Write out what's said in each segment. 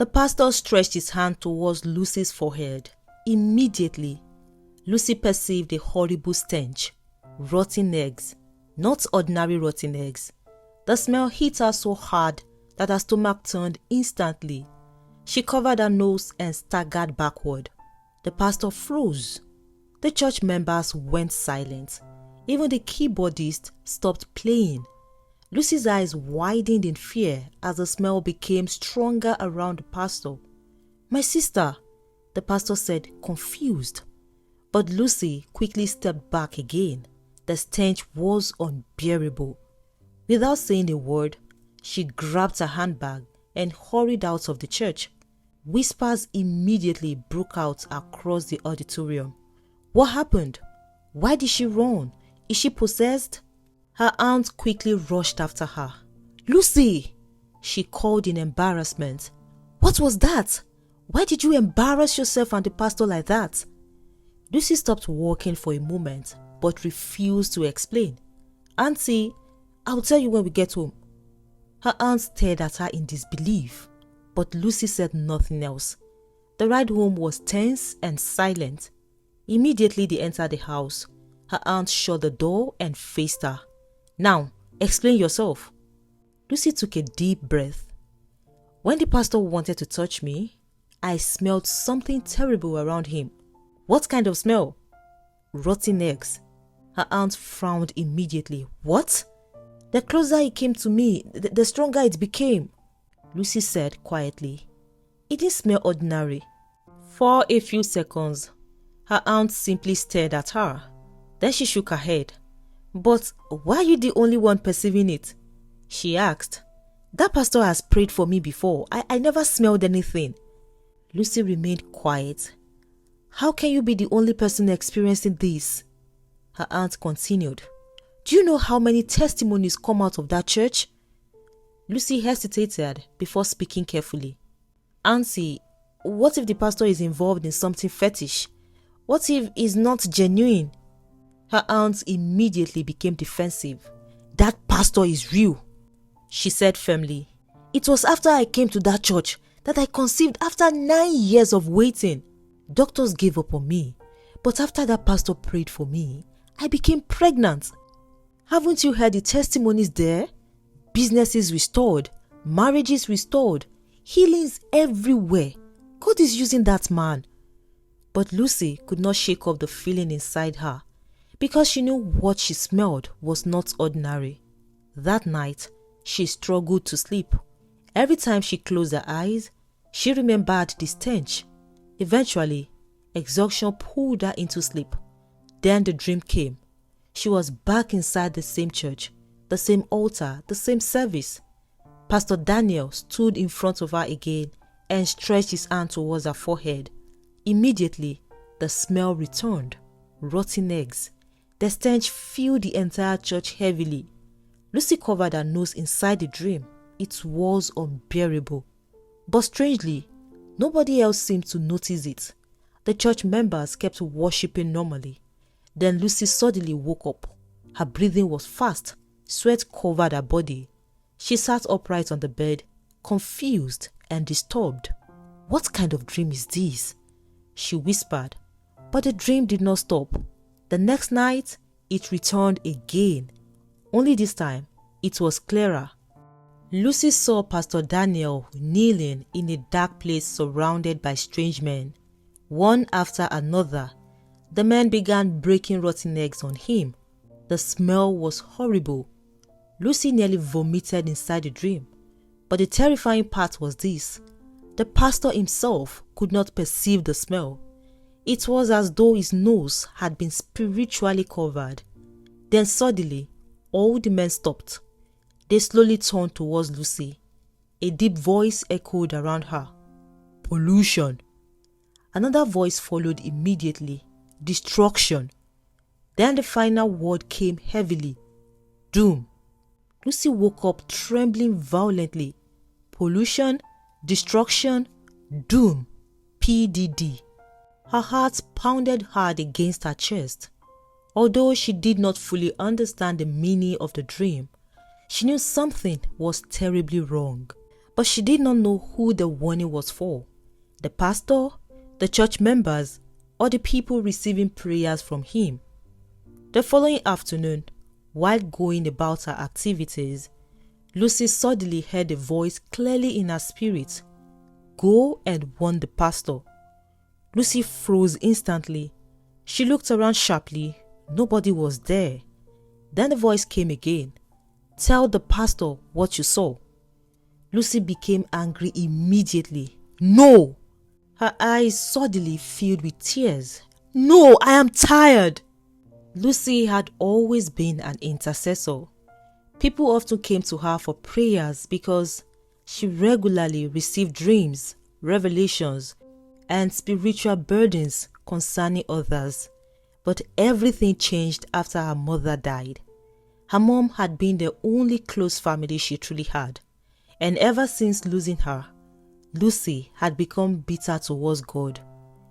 The pastor stretched his hand towards Lucy's forehead. Immediately, Lucy perceived a horrible stench. Rotten eggs. Not ordinary rotten eggs. The smell hit her so hard that her stomach turned instantly. She covered her nose and staggered backward. The pastor froze. The church members went silent. Even the keyboardist stopped playing. Lucy's eyes widened in fear as the smell became stronger around the pastor. "My sister," the pastor said, confused. But Lucy quickly stepped back again. The stench was unbearable. Without saying a word, she grabbed her handbag and hurried out of the church. Whispers immediately broke out across the auditorium. What happened? Why did she run? Is she possessed? Her aunt quickly rushed after her. "Lucy!" she called in embarrassment. "What was that? Why did you embarrass yourself and the pastor like that?" Lucy stopped walking for a moment but refused to explain. "Auntie, I'll tell you when we get home." Her aunt stared at her in disbelief, but Lucy said nothing else. The ride home was tense and silent. Immediately they entered the house. Her aunt shut the door and faced her. "Now, explain yourself." Lucy took a deep breath. "When the pastor wanted to touch me, I smelled something terrible around him." "What kind of smell?" "Rotten eggs." Her aunt frowned immediately. "What?" "The closer he came to me, the stronger it became," Lucy said quietly. "It didn't smell ordinary." For a few seconds, her aunt simply stared at her. Then she shook her head. "But why are you the only one perceiving it?" she asked. "That pastor has prayed for me before. I never smelled anything." Lucy remained quiet. "How can you be the only person experiencing this?" Her aunt continued. "Do you know how many testimonies come out of that church?" Lucy hesitated before speaking carefully. "Auntie, what if the pastor is involved in something fetish? What if he's not genuine?" Her aunt immediately became defensive. "That pastor is real," she said firmly. "It was after I came to that church that I conceived after 9 years of waiting. Doctors gave up on me, but after that pastor prayed for me, I became pregnant. Haven't you heard the testimonies there? Businesses restored, marriages restored, healings everywhere. God is using that man." But Lucy could not shake off the feeling inside her because she knew what she smelled was not ordinary. That night, she struggled to sleep. Every time she closed her eyes, she remembered the stench. Eventually, exhaustion pulled her into sleep. Then the dream came. She was back inside the same church, the same altar, the same service. Pastor Daniel stood in front of her again and stretched his hand towards her forehead. Immediately, the smell returned. Rotten eggs. The stench filled the entire church heavily. Lucy covered her nose inside the dream. It was unbearable. But strangely, nobody else seemed to notice it. The church members kept worshipping normally. Then Lucy suddenly woke up. Her breathing was fast. Sweat covered her body. She sat upright on the bed, confused and disturbed. "What kind of dream is this?" she whispered. But the dream did not stop. The next night, it returned again. Only this time, it was clearer. Lucy saw Pastor Daniel kneeling in a dark place surrounded by strange men. One after another, the men began breaking rotten eggs on him. The smell was horrible. Lucy nearly vomited inside the dream. But the terrifying part was this. The pastor himself could not perceive the smell. It was as though his nose had been spiritually covered. Then suddenly, all the men stopped. They slowly turned towards Lucy. A deep voice echoed around her. "Pollution." Another voice followed immediately. "Destruction." Then the final word came heavily. "Doom." Lucy woke up trembling violently. Pollution, destruction, doom. PDD. Her heart pounded hard against her chest. Although she did not fully understand the meaning of the dream, she knew something was terribly wrong. But she did not know who the warning was for: the pastor, the church members, or the people receiving prayers from him. The following afternoon, while going about her activities, Lucy suddenly heard a voice clearly in her spirit: "Go and warn the pastor." Lucy froze instantly. She looked around sharply. Nobody was there. Then the voice came again: "Tell the pastor what you saw." Lucy became angry immediately. "No!" Her eyes suddenly filled with tears. "No, I am tired." Lucy had always been an intercessor. People often came to her for prayers because she regularly received dreams, revelations, and spiritual burdens concerning others. But everything changed after her mother died. Her mom had been the only close family she truly had, and ever since losing her, Lucy had become bitter towards God.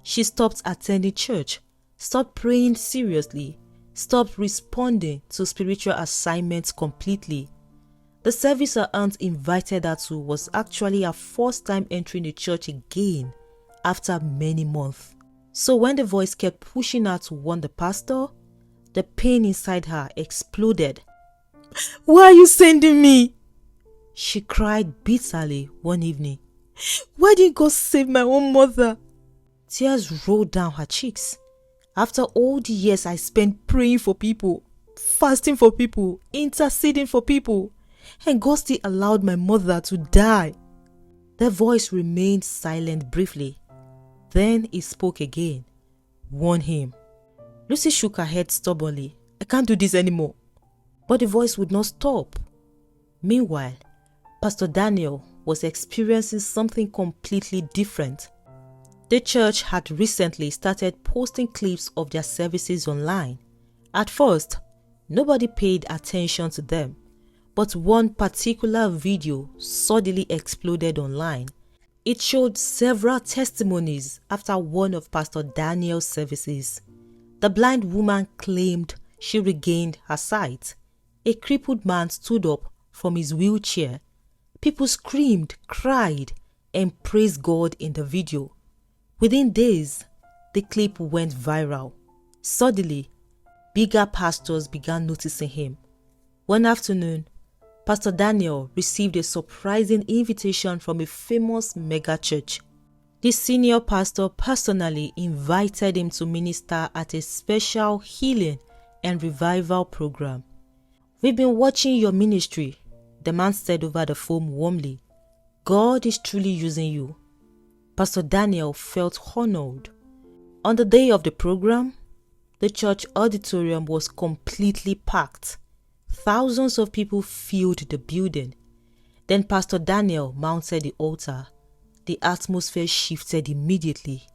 She stopped attending church, stopped praying seriously, stopped responding to spiritual assignments completely. The service her aunt invited her to was actually her first time entering the church again after many months. So when the voice kept pushing her to warn the pastor, the pain inside her exploded. "Why are you sending me?" she cried bitterly one evening. "Why didn't God save my own mother?" Tears rolled down her cheeks. "After all the years I spent praying for people, fasting for people, interceding for people, and God still allowed my mother to die." The voice remained silent briefly. Then he spoke again. "Warn him." Lucy shook her head stubbornly. "I can't do this anymore." But the voice would not stop. Meanwhile, Pastor Daniel was experiencing something completely different. The church had recently started posting clips of their services online. At first, nobody paid attention to them, but one particular video suddenly exploded online. It showed several testimonies after one of Pastor Daniel's services. The blind woman claimed she regained her sight. A crippled man stood up from his wheelchair. People screamed, cried, and praised God in the video. Within days, the clip went viral. Suddenly, bigger pastors began noticing him. One afternoon, Pastor Daniel received a surprising invitation from a famous mega church. The senior pastor personally invited him to minister at a special healing and revival program. "We've been watching your ministry," the man said over the phone warmly. "God is truly using you." Pastor Daniel felt honored. On the day of the program, the church auditorium was completely packed. Thousands of people filled the building. Then Pastor Daniel mounted the altar. The atmosphere shifted immediately.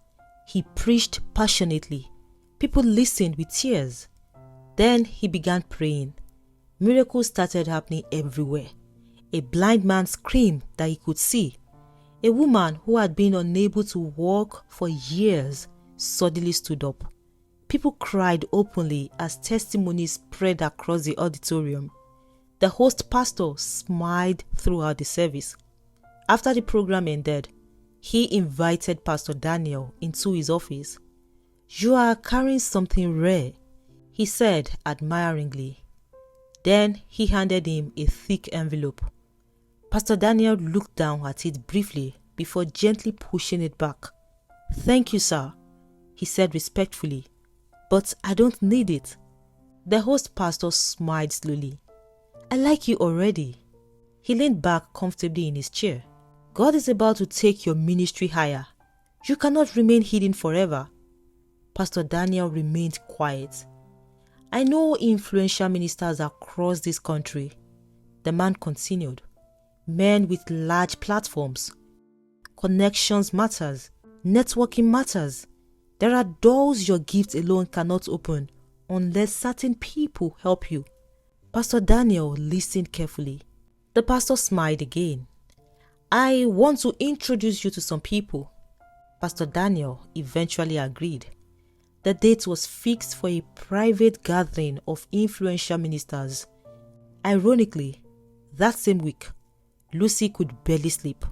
He preached passionately. People listened with tears. Then he began praying. Miracles started happening everywhere. A blind man screamed that he could see. A woman who had been unable to walk for years suddenly stood up. People cried openly as testimonies spread across the auditorium. The host pastor smiled throughout the service. After the program ended, he invited Pastor Daniel into his office. "You are carrying something rare," he said admiringly. Then he handed him a thick envelope. Pastor Daniel looked down at it briefly before gently pushing it back. "Thank you, sir," he said respectfully, "but I don't need it." The host pastor smiled slowly. "I like you already." He leaned back comfortably in his chair. "God is about to take your ministry higher. You cannot remain hidden forever." Pastor Daniel remained quiet. "I know influential ministers across this country," the man continued. "Men with large platforms. Connections matters. Networking matters. There are doors your gift alone cannot open unless certain people help you." Pastor Daniel listened carefully. The pastor smiled again. "I want to introduce you to some people." Pastor Daniel eventually agreed. The date was fixed for a private gathering of influential ministers. Ironically, that same week, Lucy could barely sleep.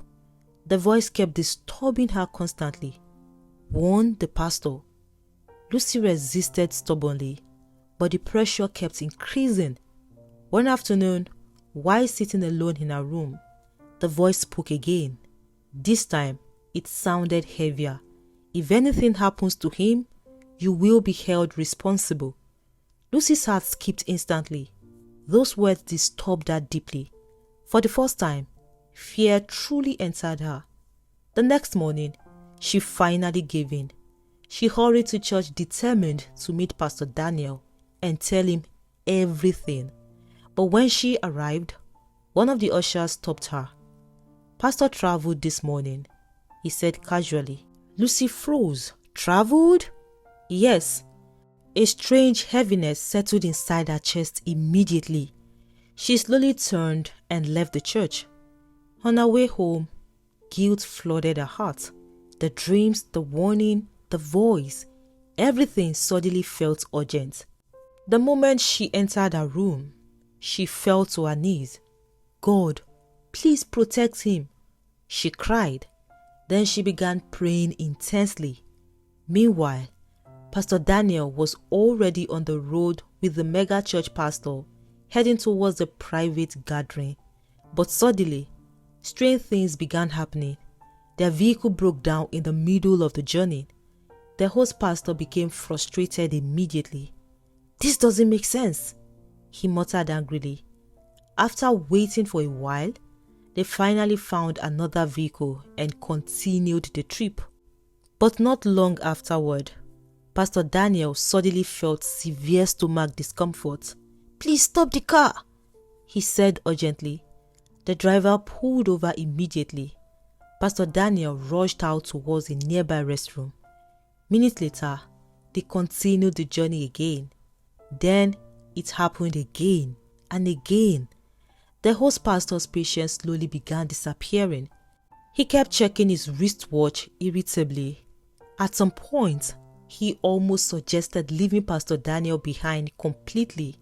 The voice kept disturbing her constantly. Warn the pastor. Lucy resisted stubbornly, but the pressure kept increasing. One afternoon, while sitting alone in her room, the voice spoke again. This time, it sounded heavier. If anything happens to him, you will be held responsible. Lucy's heart skipped instantly. Those words disturbed her deeply. For the first time, fear truly entered her. The next morning, she finally gave in. She hurried to church determined to meet Pastor Daniel and tell him everything. But when she arrived, one of the ushers stopped her. "Pastor traveled this morning," he said casually. Lucy froze. "Traveled?" "Yes." A strange heaviness settled inside her chest immediately. She slowly turned and left the church. On her way home, guilt flooded her heart. The dreams, the warning, the voice, everything suddenly felt urgent. The moment she entered her room, she fell to her knees. "God, please protect him," she cried. Then she began praying intensely. Meanwhile, Pastor Daniel was already on the road with the mega church pastor, heading towards the private gathering. But suddenly, strange things began happening. Their vehicle broke down in the middle of the journey. The host pastor became frustrated immediately. "This doesn't make sense," he muttered angrily. After waiting for a while, they finally found another vehicle and continued the trip. But not long afterward, Pastor Daniel suddenly felt severe stomach discomfort. "Please stop the car," he said urgently. The driver pulled over immediately. Pastor Daniel rushed out towards a nearby restroom. Minutes later, they continued the journey again. Then it happened again and again. The host pastor's patience slowly began disappearing. He kept checking his wristwatch irritably. At some point, he almost suggested leaving Pastor Daniel behind completely.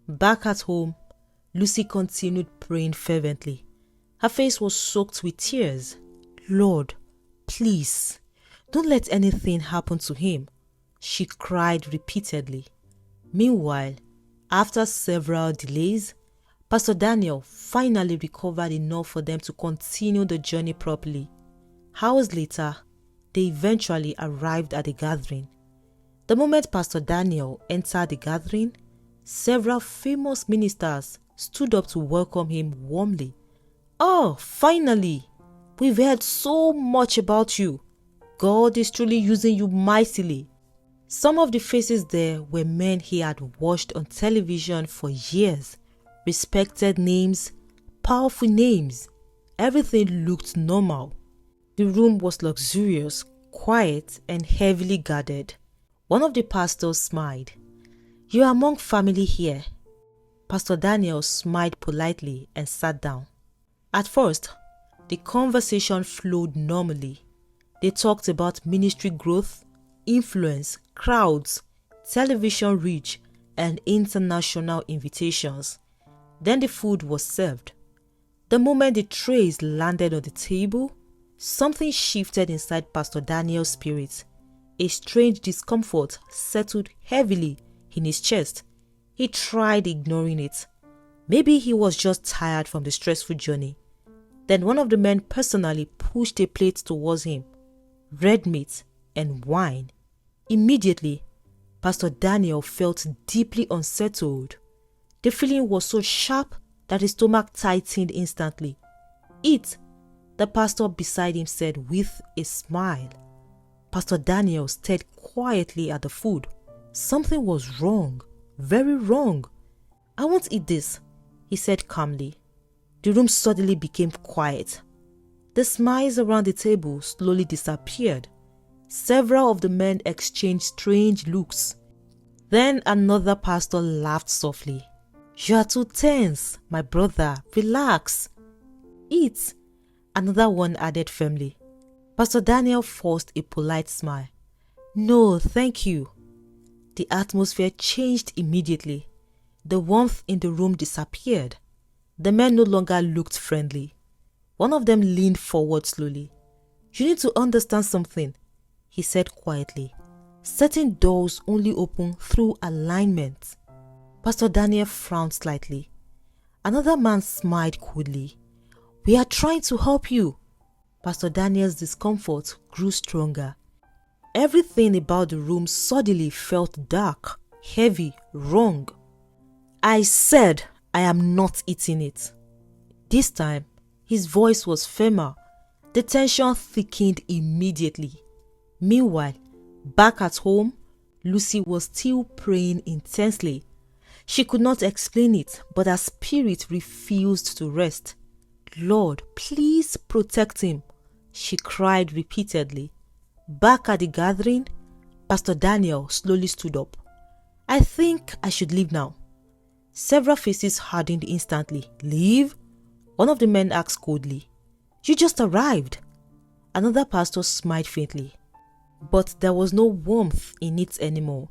Back at home, Lucy continued praying fervently. Her face was soaked with tears. "Lord, please, don't let anything happen to him," she cried repeatedly. Meanwhile, after several delays, Pastor Daniel finally recovered enough for them to continue the journey properly. Hours later, they eventually arrived at the gathering. The moment Pastor Daniel entered the gathering, several famous ministers stood up to welcome him warmly. "Oh, finally! We've heard so much about you. God is truly using you mightily." Some of the faces there were men he had watched on television for years. Respected names, powerful names. Everything looked normal. The room was luxurious, quiet, and heavily guarded. One of the pastors smiled. "You are among family here." Pastor Daniel smiled politely and sat down. At first, the conversation flowed normally. They talked about ministry growth, influence, crowds, television reach, and international invitations. Then the food was served. The moment the trays landed on the table, something shifted inside Pastor Daniel's spirit. A strange discomfort settled heavily in his chest. He tried ignoring it. Maybe he was just tired from the stressful journey. Then one of the men personally pushed a plate towards him. Red meat and wine. Immediately, Pastor Daniel felt deeply unsettled. The feeling was so sharp that his stomach tightened instantly. "Eat," the pastor beside him said with a smile. Pastor Daniel stared quietly at the food. Something was wrong, very wrong. "I won't eat this," he said calmly. The room suddenly became quiet. The smiles around the table slowly disappeared. Several of the men exchanged strange looks. Then another pastor laughed softly. "You are too tense, my brother. Relax. Eat," another one added firmly. Pastor Daniel forced a polite smile. "No, thank you." The atmosphere changed immediately. The warmth in the room disappeared. The men no longer looked friendly. One of them leaned forward slowly. "You need to understand something," he said quietly. "Certain doors only open through alignment." Pastor Daniel frowned slightly. Another man smiled coolly. "We are trying to help you." Pastor Daniel's discomfort grew stronger. Everything about the room suddenly felt dark, heavy, wrong. "I said I am not eating it." This time, his voice was firmer. The tension thickened immediately. Meanwhile, back at home, Lucy was still praying intensely. She could not explain it, but her spirit refused to rest. "Lord, please protect him," she cried repeatedly. Back at the gathering, Pastor Daniel slowly stood up. "I think I should leave now." Several faces hardened instantly. "Leave?" One of the men asked coldly. "You just arrived." Another pastor smiled faintly, but there was no warmth in it anymore.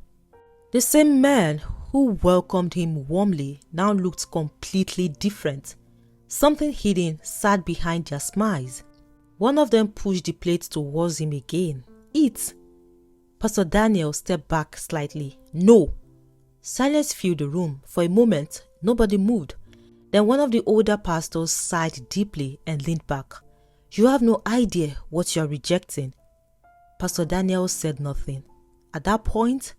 The same man who welcomed him warmly now looked completely different. Something hidden sat behind their smiles. One of them pushed the plate towards him again. "Eat." Pastor Daniel stepped back slightly. "No." Silence filled the room. For a moment, nobody moved. Then one of the older pastors sighed deeply and leaned back. "You have no idea what you are rejecting." Pastor Daniel said nothing. At that point,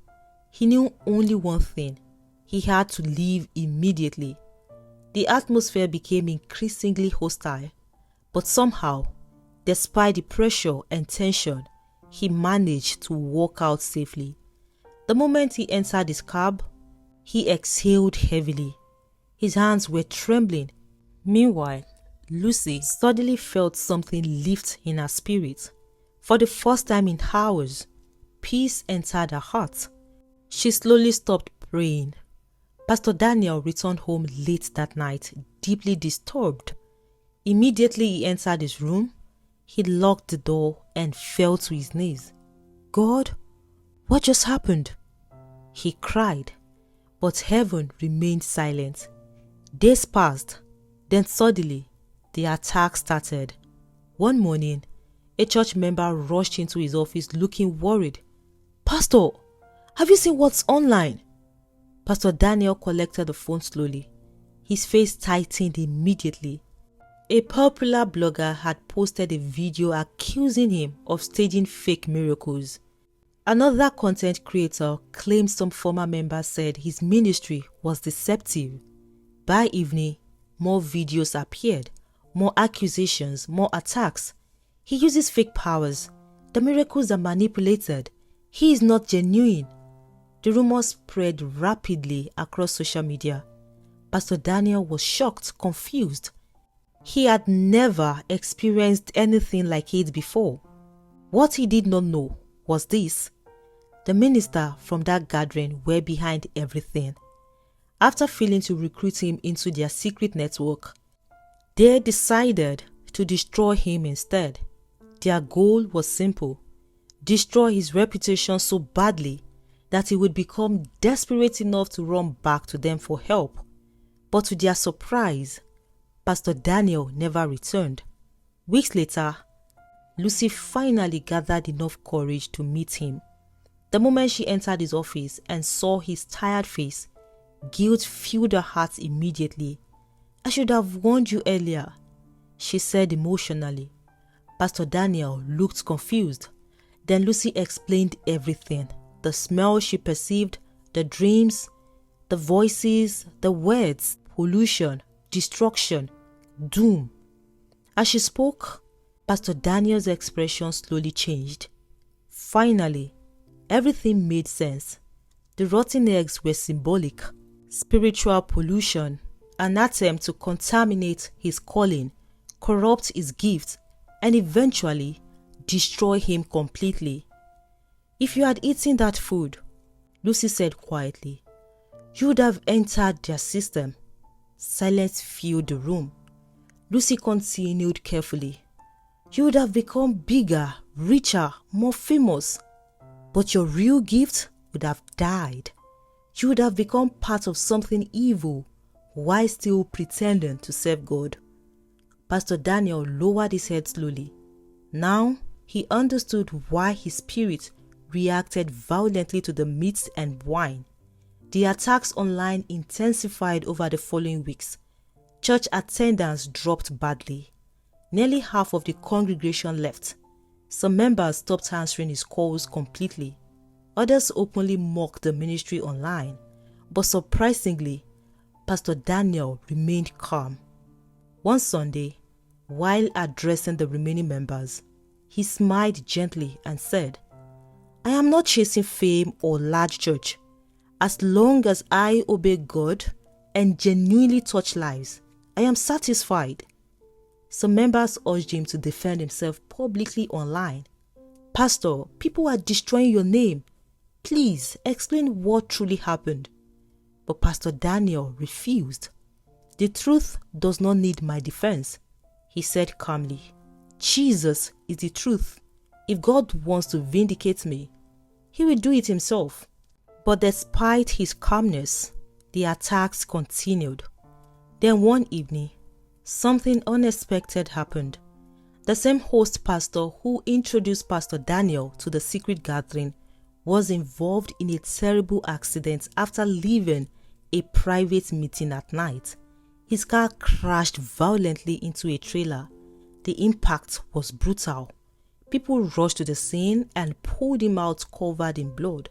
he knew only one thing. He had to leave immediately. The atmosphere became increasingly hostile, but somehow, despite the pressure and tension, he managed to walk out safely. The moment he entered his cab, he exhaled heavily. His hands were trembling. Meanwhile, Lucy suddenly felt something lift in her spirit. For the first time in hours, peace entered her heart. She slowly stopped praying. Pastor Daniel returned home late that night, deeply disturbed. Immediately he entered his room, he locked the door and fell to his knees. "God, what just happened?" he cried, but heaven remained silent. Days passed, then suddenly the attack started. One morning, a church member rushed into his office looking worried. "Pastor, have you seen what's online?" Pastor Daniel collected the phone slowly. His face tightened immediately. A popular blogger had posted a video accusing him of staging fake miracles. Another content creator claimed some former members said his ministry was deceptive. By evening, more videos appeared, more accusations, more attacks. He uses fake powers. The miracles are manipulated. He is not genuine. The rumors spread rapidly across social media. Pastor Daniel was shocked, confused. He had never experienced anything like it before. What he did not know was this: the minister from that gathering were behind everything. After failing to recruit him into their secret network, they decided to destroy him instead. Their goal was simple: destroy his reputation so badly that he would become desperate enough to run back to them for help. But to their surprise, Pastor Daniel never returned. Weeks later, Lucy finally gathered enough courage to meet him. The moment she entered his office and saw his tired face, guilt filled her heart immediately. "I should have warned you earlier," she said emotionally. Pastor Daniel looked confused. Then Lucy explained everything: the smell she perceived, the dreams, the voices, the words, pollution, destruction, doom. As she spoke, Pastor Daniel's expression slowly changed. Finally, everything made sense. The rotten eggs were symbolic: spiritual pollution, an attempt to contaminate his calling, corrupt his gifts, and eventually destroy him completely. "If you had eaten that food," Lucy said quietly, "you would have entered their system." Silence filled the room. Lucy continued carefully. "You would have become bigger, richer, more famous. But your real gift would have died. You would have become part of something evil while still pretending to serve God." Pastor Daniel lowered his head slowly. Now he understood why his spirit reacted violently to the meat and wine. The attacks online intensified over the following weeks. Church attendance dropped badly. Nearly half of the congregation left. Some members stopped answering his calls completely. Others openly mocked the ministry online. But surprisingly, Pastor Daniel remained calm. One Sunday, while addressing the remaining members, he smiled gently and said, "I am not chasing fame or large church. As long as I obey God and genuinely touch lives, I am satisfied." Some members urged him to defend himself publicly online. "Pastor, people are destroying your name. Please explain what truly happened." But Pastor Daniel refused. "The truth does not need my defense," he said calmly. "Jesus is the truth. If God wants to vindicate me, he will do it himself." But despite his calmness, the attacks continued. Then one evening, something unexpected happened. The same host pastor who introduced Pastor Daniel to the secret gathering was involved in a terrible accident after leaving a private meeting at night. His car crashed violently into a trailer. The impact was brutal. People rushed to the scene and pulled him out covered in blood.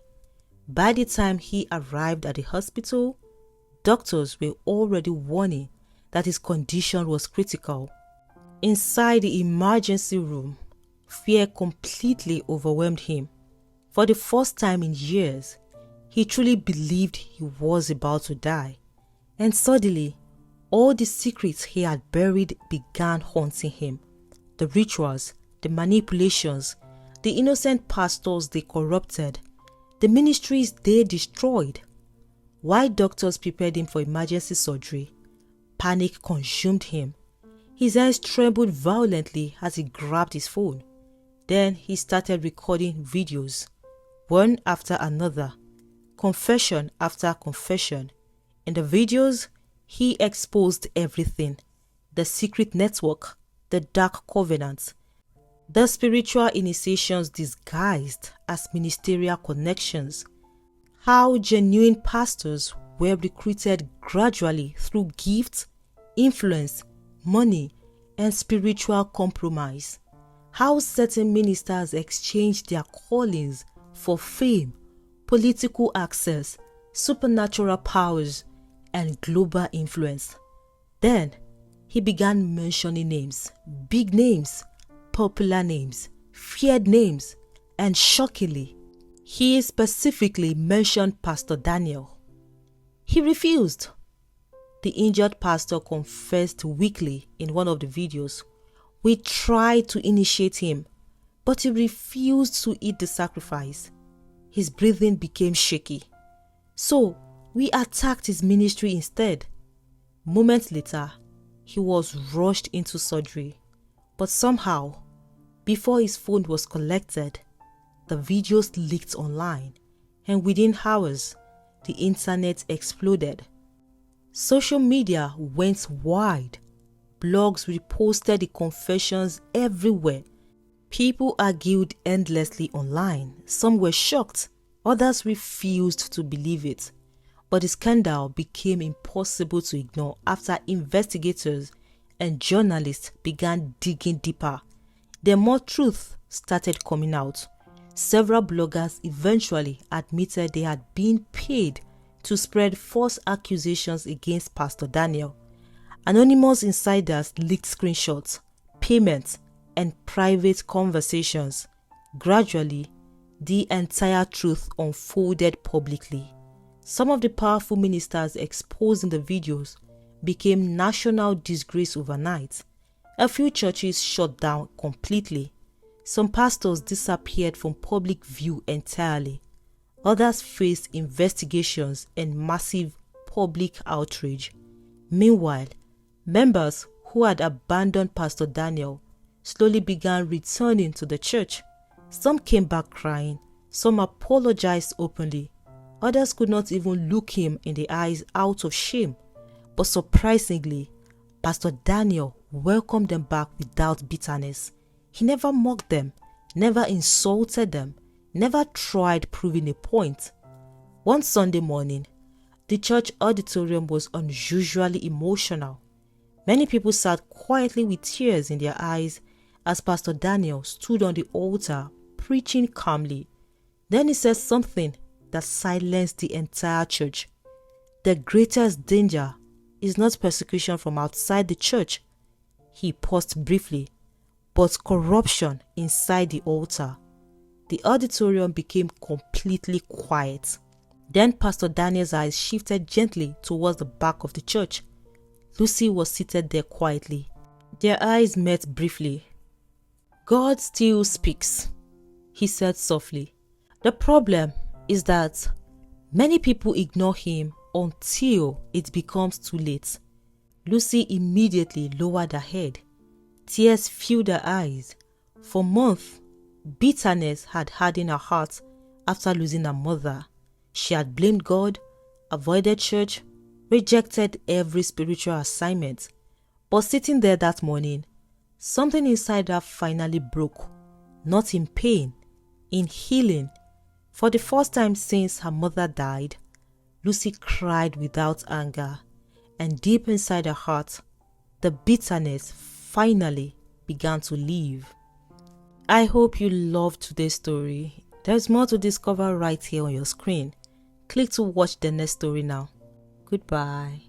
By the time he arrived at the hospital, doctors were already warning that his condition was critical. Inside the emergency room, fear completely overwhelmed him. For the first time in years, he truly believed he was about to die. And suddenly, all the secrets he had buried began haunting him. The rituals, the manipulations, the innocent pastors they corrupted, the ministries they destroyed. While doctors prepared him for emergency surgery, panic consumed him. His hands trembled violently as he grabbed his phone. Then he started recording videos, one after another, confession after confession. In the videos, he exposed everything: the secret network, the dark covenants, the spiritual initiations disguised as ministerial connections, how genuine pastors were recruited gradually through gifts, influence, money, and spiritual compromise, how certain ministers exchanged their callings for fame, political access, supernatural powers, and global influence. Then he began mentioning names, big names, popular names, feared names, and shockingly, he specifically mentioned Pastor Daniel. He refused. The injured pastor confessed weakly in one of the videos. "We tried to initiate him, but he refused to eat the sacrifice. His breathing became shaky. So we attacked his ministry instead." Moments later, he was rushed into surgery. But somehow, before his phone was collected, the videos leaked online, and within hours, the internet exploded. Social media went wide. Blogs reposted the confessions everywhere. People argued endlessly online. Some were shocked, others refused to believe it. But the scandal became impossible to ignore after investigators and journalists began digging deeper. Then more truth started coming out. Several bloggers eventually admitted they had been paid to spread false accusations against Pastor Daniel. Anonymous insiders leaked screenshots, payments, and private conversations. Gradually, the entire truth unfolded publicly. Some of the powerful ministers exposed in the videos became national disgrace overnight. A few churches shut down completely. Some pastors disappeared from public view entirely. Others faced investigations and massive public outrage. Meanwhile, members who had abandoned Pastor Daniel slowly began returning to the church. Some came back crying, some apologized openly. Others could not even look him in the eyes out of shame. But surprisingly, Pastor Daniel welcomed them back without bitterness. He never mocked them, never insulted them, never tried proving a point. One Sunday morning, the church auditorium was unusually emotional. Many people sat quietly with tears in their eyes as Pastor Daniel stood on the altar preaching calmly. Then he said something that silenced the entire church. The greatest danger is not persecution from outside the church. He paused briefly, but corruption inside the altar. The auditorium became completely quiet. Then Pastor Daniel's eyes shifted gently towards the back of the church. Lucy was seated there quietly. Their eyes met briefly. "God still speaks," he said softly. "The problem is that many people ignore him until it becomes too late." Lucy immediately lowered her head. Tears filled her eyes. For months, bitterness had hardened her heart after losing her mother. She had blamed God, avoided church, rejected every spiritual assignment. But sitting there that morning, something inside her finally broke. Not in pain, in healing. For the first time since her mother died, Lucy cried without anger, and deep inside her heart, the bitterness finally began to leave. I hope you loved today's story. There's more to discover right here on your screen. Click to watch the next story now. Goodbye.